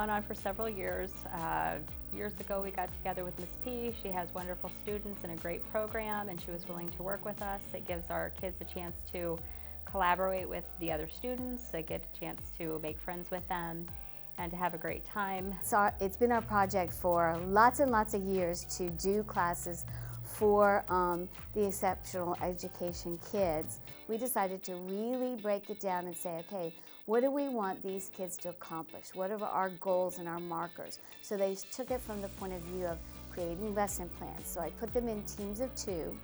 gone on for several years. Years ago we got together with Miss P. She has wonderful students and a great program, and she was willing to work with us. It gives our kids a chance to collaborate with the other students, they get a chance to make friends with them, and to have a great time. So it's been our project for lots and lots of years to do classes for the exceptional education kids. We decided to really break it down and say, okay, what do we want these kids to accomplish? What are our goals and our markers? So they took it from the point of view of creating lesson plans. So I put them in teams of 2,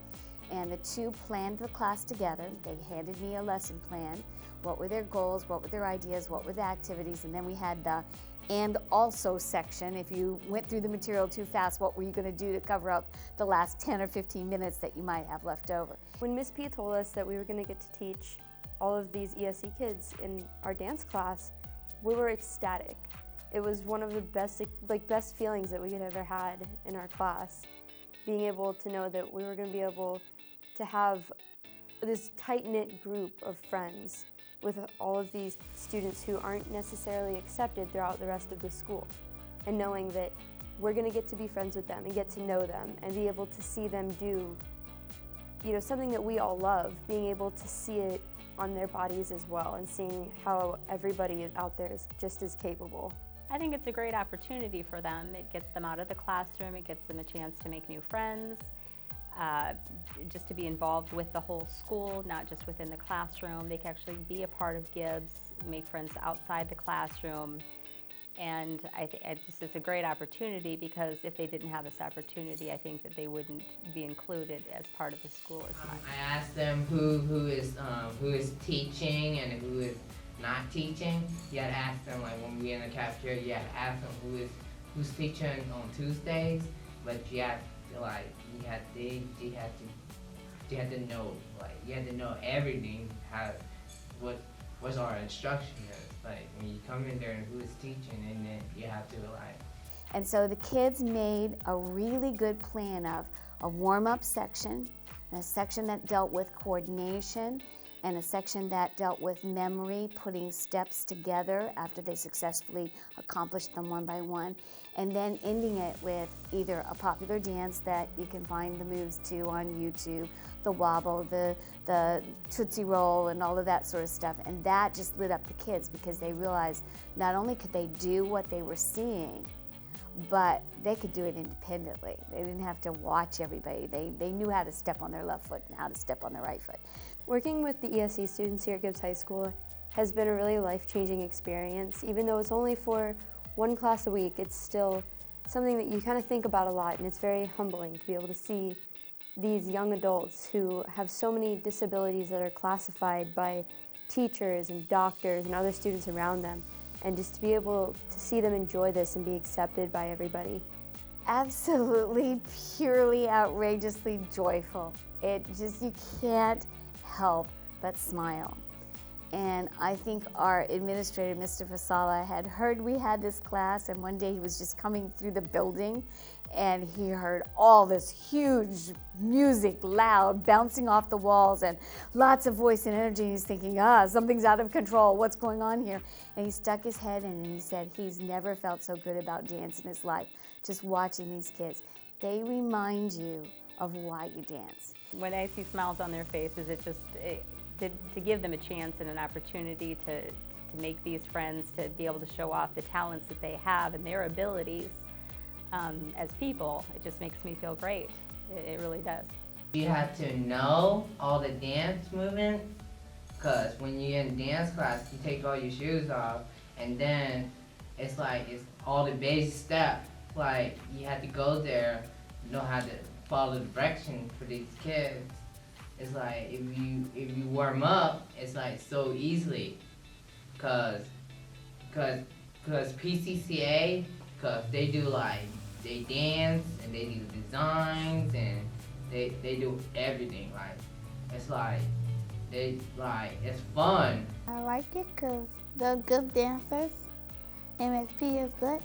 and the 2 planned the class together. They handed me a lesson plan. What were their goals? What were their ideas? What were the activities? And then we had the and also section. If you went through the material too fast, what were you going to do to cover up the last 10 or 15 minutes that you might have left over? When Miss P told us that we were going to get to teach all of these ESE kids in our dance class, we were ecstatic. It was one of the best feelings that we had ever had in our class, being able to know that we were going to be able to have this tight-knit group of friends with all of these students who aren't necessarily accepted throughout the rest of the school, and knowing that we're going to get to be friends with them and get to know them and be able to see them do, something that we all love, being able to see it on their bodies as well, and seeing how everybody out there is just as capable. I think it's a great opportunity for them. It gets them out of the classroom, it gets them a chance to make new friends, just to be involved with the whole school, not just within the classroom. They can actually be a part of Gibbs, make friends outside the classroom, and it's a great opportunity, because if they didn't have this opportunity, I think that they wouldn't be included as part of the school as much. I asked them who is teaching and who is not teaching. You had to ask them, like when we were in the cafeteria, you had to ask them who's teaching on Tuesdays, but you had to know everything, what's our instruction is. Like when you come in there and who is teaching, and then you have to And so the kids made a really good plan of a warm-up section, and a section that dealt with coordination, and a section that dealt with memory, putting steps together after they successfully accomplished them one by one, and then ending it with either a popular dance that you can find the moves to on YouTube, the wobble, the Tootsie Roll, and all of that sort of stuff. And that just lit up the kids, because they realized not only could they do what they were seeing, but they could do it independently. They didn't have to watch everybody. They knew how to step on their left foot and how to step on their right foot. Working with the ESE students here at Gibbs High School has been a really life-changing experience. Even though it's only for one class a week, it's still something that you kind of think about a lot, and it's very humbling to be able to see these young adults who have so many disabilities that are classified by teachers and doctors and other students around them, and just to be able to see them enjoy this and be accepted by everybody. Absolutely, purely, outrageously joyful. You can't help but smile. And I think our administrator, Mr. Fasala, had heard we had this class, and one day he was just coming through the building, and he heard all this huge music, loud, bouncing off the walls, and lots of voice and energy. He's thinking, something's out of control, what's going on here? And he stuck his head in and he said he's never felt so good about dance in his life, just watching these kids. They remind you of why you dance. When I see smiles on their faces, to give them a chance and an opportunity to make these friends, to be able to show off the talents that they have and their abilities as people, it just makes me feel great. It really does. You have to know all the dance movements, because when you're in dance class, you take all your shoes off, and then it's all the basic steps. Like you have to go there, know how to follow the direction for these kids. It's like if you warm up, it's like so easily, cause PCCA, cause they dance and they do designs and they do everything. It's fun. I like it because they're good dancers and Miss P is good.